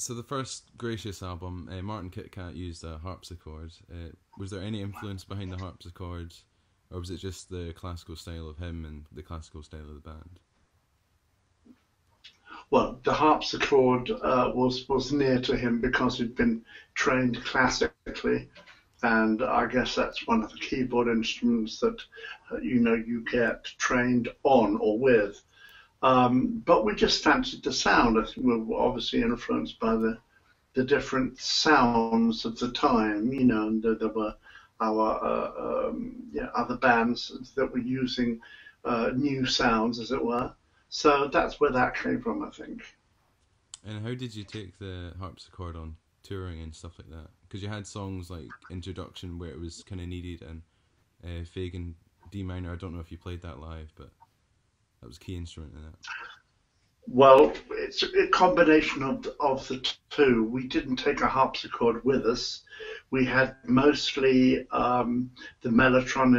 So the first Gracious album, Martin Kitcat used a harpsichord. Was there any influence behind the harpsichord, or was it just the classical style of him and the classical style of the band? Well, the harpsichord was near to him because he'd been trained classically, and I guess that's one of the keyboard instruments that you get trained on or with. But we just fancied the sound. I think we were obviously influenced by the different sounds of the time, and there were our yeah, other bands that were using new sounds, as it were. So that's where that came from, I think. And how did you take the harpsichord on touring and stuff like that? Because you had songs like Introduction where it was kind of needed, and Fagin D minor. I don't know if you played that live, but that was a key instrument in it. Well, it's a combination of the two. We didn't take a harpsichord with us. We had mostly the mellotron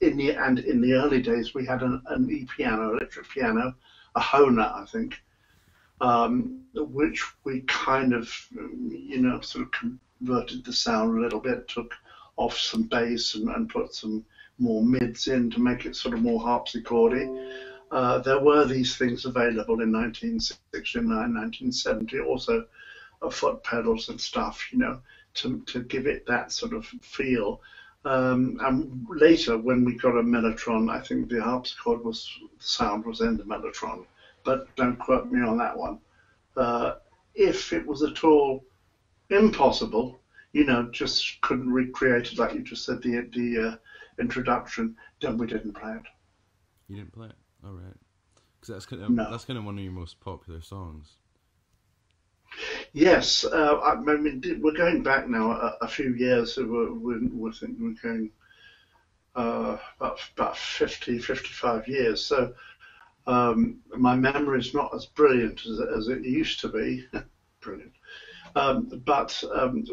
in the early days. We had an e piano, electric piano, a Hohner, I think, which we kind of sort of converted the sound a little bit, took off some bass and put some more mids in to make it sort of more harpsichordy. There were these things available in 1969, 1970, also foot pedals and stuff, to give it that sort of feel. And later, when we got a mellotron, I think the harpsichord the sound was in the mellotron, but don't quote me on that one. Uh, if it was at all impossible, just couldn't recreate it like you just said, the introduction, then we didn't play it. You didn't play it, all right? Because No. that's kind of one of your most popular songs. Yes, I mean, we're going back now a few years. So we're going about 50, 55 years. So my memory is not as brilliant as it used to be. Brilliant. But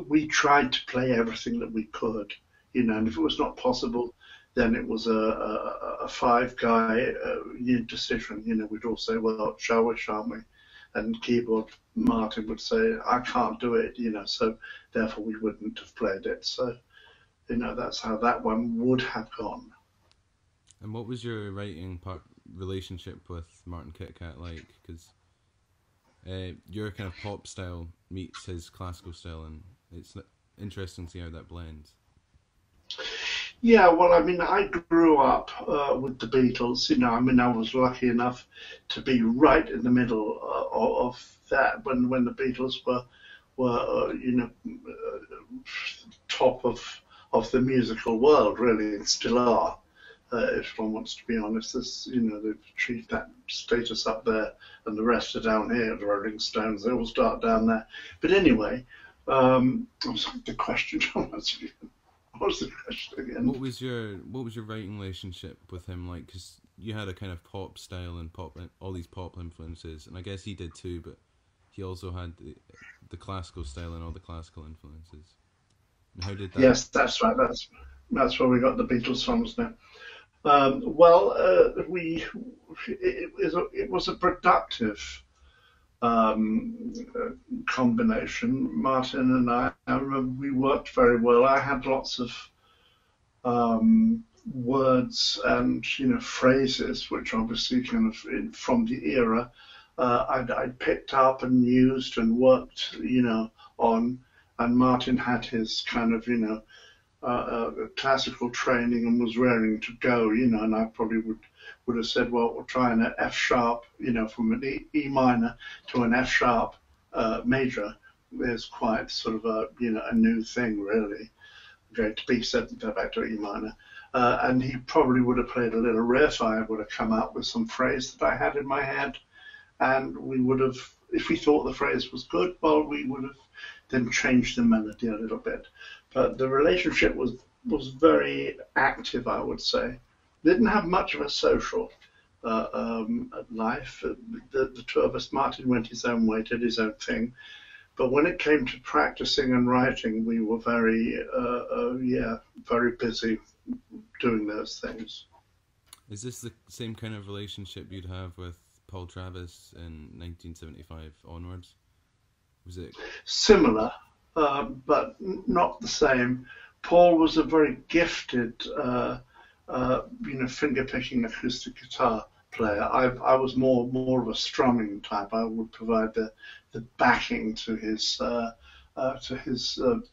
we tried to play everything that we could, and if Mm. it was not possible, then it was a five guy decision. We'd all say, well, shall we, shan't we? And keyboard Martin would say, I can't do it, so therefore we wouldn't have played it. So, that's how that one would have gone. And what was your writing relationship with Martin Kitcat like? Because your kind of pop style meets his classical style, and it's interesting to see how that blends. Yeah, well, I mean, I grew up with the Beatles. I mean, I was lucky enough to be right in the middle of that when the Beatles were top of the musical world, really, and still are. If one wants to be honest, they've achieved that status up there, and the rest are down here. The Rolling Stones, they all start down there. But anyway, I'm sorry, the question, John, what was the question again? What was your writing relationship with him like? Because you had a kind of pop style and pop all these pop influences, and I guess he did too. But he also had the classical style and all the classical influences. And how did that? Yes, that's right. That's where we got the Beatles songs now. Well, it was a productive combination. Martin and I remember we worked very well. I had lots of words and phrases, which obviously kind of from the era I'd picked up and used and worked on, and Martin had his kind of classical training and was raring to go, and I probably would have said, well, we'll try an F sharp, from an E minor to an F sharp major is quite sort of a new thing, really. Going to B7, go back to E minor. And he probably would have played a little riff. I would have come up with some phrase that I had in my head, and we would have, if we thought the phrase was good, well, we would have then changed the melody a little bit. But the relationship was very active, I would say. Didn't have much of a social life. The two of us, Martin went his own way, did his own thing. But when it came to practicing and writing, we were very busy doing those things. Is this the same kind of relationship you'd have with Paul Travis in 1975 onwards? Was it? Similar, but not the same. Paul was a very gifted, finger picking acoustic guitar player. I was more of a strumming type. I would provide the backing to his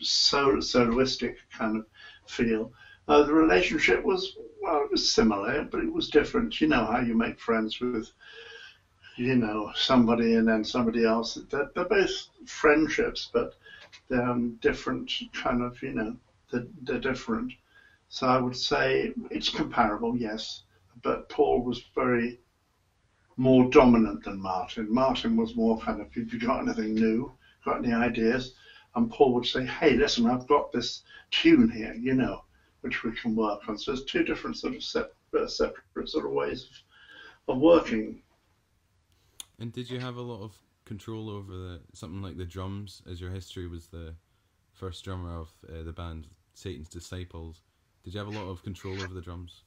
soloistic kind of feel. The relationship was, well, it was similar, but it was different. You know how you make friends with, somebody and then somebody else. They're both friendships, but they're different kind of, they're different. So I would say it's comparable, yes, but Paul was very more dominant than Martin. Martin was more kind of, if you got anything new, got any ideas, and Paul would say, hey, listen, I've got this tune here, which we can work on. So there's two different sort of separate sort of ways of working. And did you have a lot of control over something like the drums, as your history was the first drummer of the band Satan's Disciples? Did you have a lot of control over the drums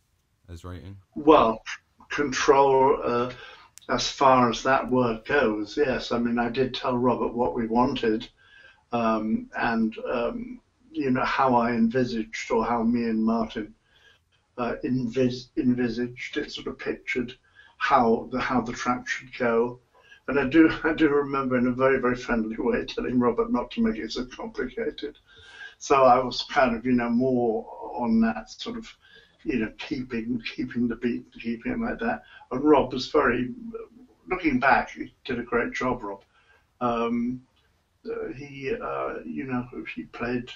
as writing? Well, control, as far as that word goes, yes. I mean, I did tell Robert what we wanted, and how I envisaged, or how me and Martin envisaged it, sort of pictured how the track should go. And I do remember in a very, very friendly way telling Robert not to make it so complicated. So I was kind of, more on that sort of, keeping the beat, keeping it like that. And Rob was looking back, he did a great job, Rob. He played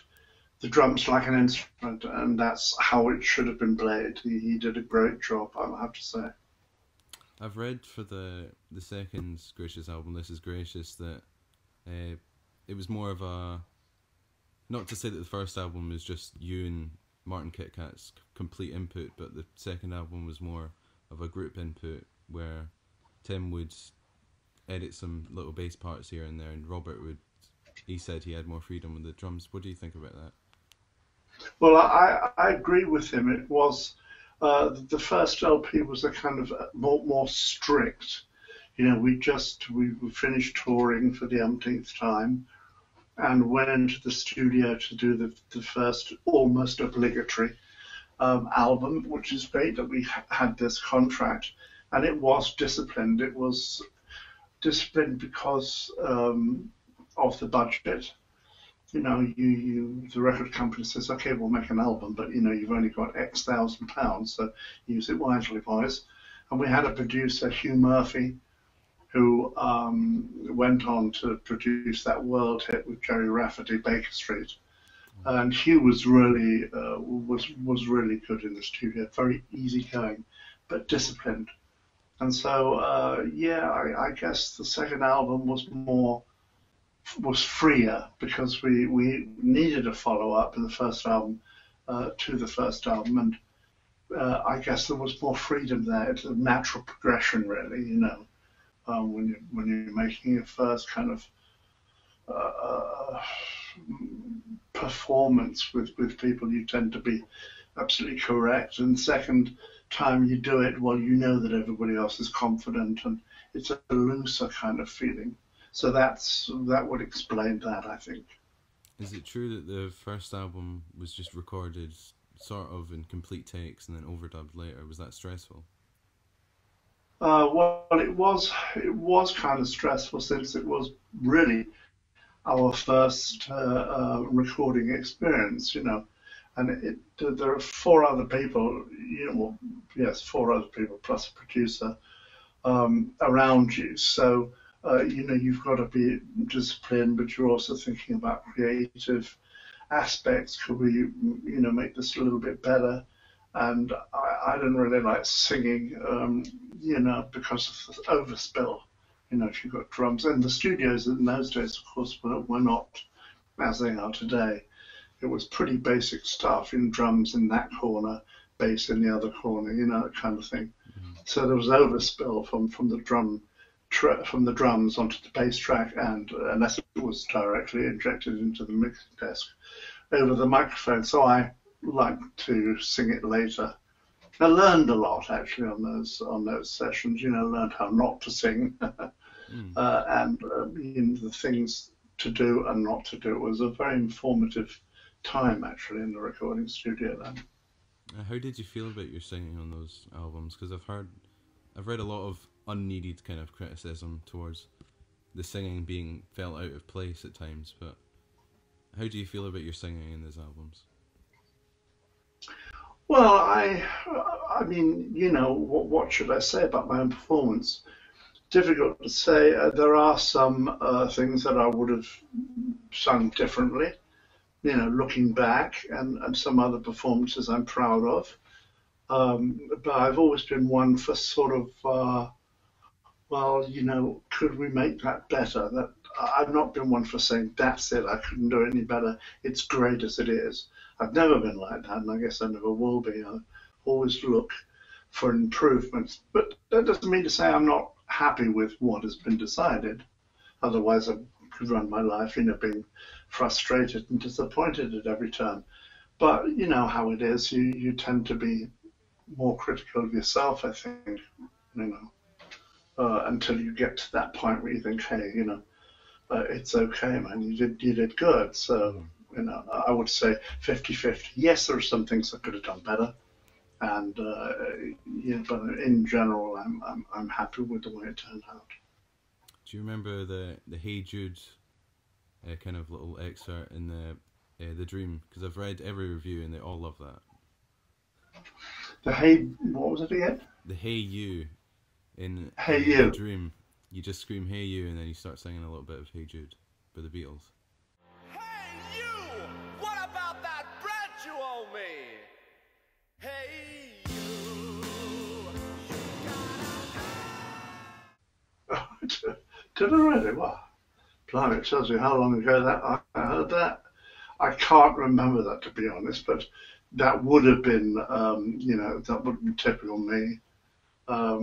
the drums like an instrument, and that's how it should have been played. He did a great job, I have to say. I've read for the second Gracious album, This Is Gracious, that it was more of a, not to say that the first album was just you and Martin Kitcat's complete input, but the second album was more of a group input where Tim would edit some little bass parts here and there, and Robert he said he had more freedom with the drums. What do you think about that? Well, I agree with him. It was, the first LP was a kind of more strict. We finished touring for the umpteenth time and went into the studio to do the first almost obligatory album, which is great that we had this contract. And it was disciplined. It was disciplined because of the budget. The record company says, okay, we'll make an album, but you've only got X thousand pounds, so use it wisely, boys. And we had a producer, Hugh Murphy, who went on to produce that world hit with Jerry Rafferty, Baker Street. And Hugh was really good in the studio, very easygoing, but disciplined. And so I guess the second album was freer because we needed a follow-up in the first album to the first album, and I guess there was more freedom there. It's a natural progression, really, when you're making your first kind of performance with people, you tend to be absolutely correct, and the second time you do it, well, that everybody else is confident, and it's a looser kind of feeling. So that would explain that, I think. Is it true that the first album was just recorded sort of in complete takes and then overdubbed later? Was that stressful? Well, it was kind of stressful since it was really our first recording experience, And there are four other people, four other people plus a producer around you. So you've got to be disciplined, but you're also thinking about creative aspects. Could we, make this a little bit better? And I didn't really like singing, because of the overspill. If you've got drums. And the studios in those days, of course, were not as they are today. It was pretty basic stuff, drums in that corner, bass in the other corner, that kind of thing. Mm-hmm. So there was overspill from the drums onto the bass track, and unless it was directly injected into the mixing desk over the microphone. So I like to sing it later. I learned a lot actually on those sessions. Learned how not to sing, and the things to do and not to do. It was a very informative time actually in the recording studio then. How did you feel about your singing on those albums? Because I've read a lot of unneeded kind of criticism towards the singing being felt out of place at times. But how do you feel about your singing in those albums? Well, I mean, what should I say about my own performance? Difficult to say. There are some things that I would have sung differently, looking back, and some other performances I'm proud of. But I've always been one for sort of, well, could we make that better? That I've not been one for saying that's it. I couldn't do it any better. It's great as it is. I've never been like that, and I guess I never will be. I always look for improvements, but that doesn't mean to say I'm not happy with what has been decided. Otherwise, I could run my life, being frustrated and disappointed at every turn. But you know how it is. You tend to be more critical of yourself, I think. You know, until you get to that point where you think, hey, it's okay, man. You did good. So Mm. I would say 50-50. Yes, there are some things I could have done better, and but in general, I'm happy with the way it turned out. Do you remember the Hey Jude kind of little excerpt in the Dream? Because I've read every review and they all love that. What was it again? The Hey You in Hey the you. Dream. You just scream Hey You and then you start singing a little bit of Hey Jude by the Beatles. Hey you! What about that bread you owe me? Hey you! Did I really? Well, blimey, it tells you how long ago that I heard that. I can't remember that, to be honest, but that would have been, that would have been typical me. I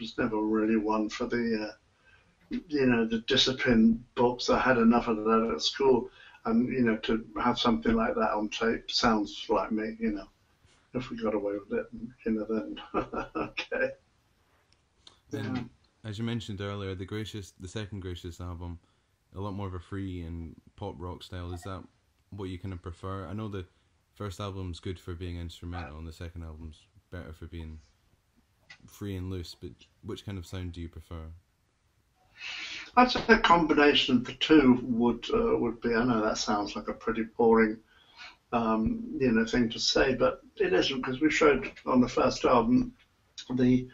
was never really one for the discipline books. I had enough of that at school, and to have something like that on tape sounds like me. If we got away with it, then okay. Yeah. And as you mentioned earlier, the second Gracious album, a lot more of a free and pop rock style. Is that what you kind of prefer? I know the first album's good for being instrumental, and the second album's better for being free and loose. But which kind of sound do you prefer? I'd say a combination of the two would be. I know that sounds like a pretty boring, thing to say, but it isn't because we showed on the first album the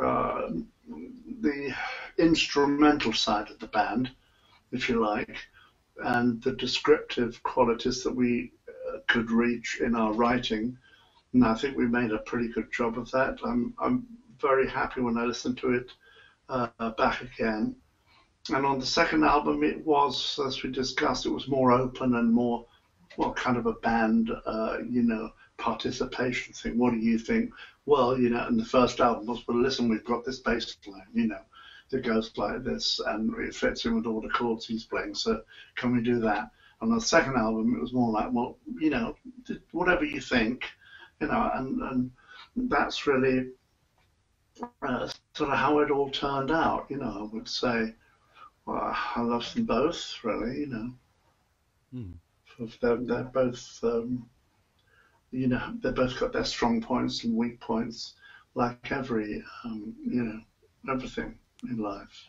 uh, the instrumental side of the band, if you like, and the descriptive qualities that we could reach in our writing. And I think we made a pretty good job of that. I'm very happy when I listen to it back again. And on the second album, it was, as we discussed, it was more open and more, well, kind of a band, participation thing. What do you think? Well, and the first album was, well, listen, we've got this bass line, that goes like this, and it fits in with all the chords he's playing. So can we do that? On the second album, it was more like, well, whatever you think, and that's really sort of how it all turned out. I would say. Well, I love them both, really. Hmm. They're both, they've both got their strong points and weak points, like everything in life.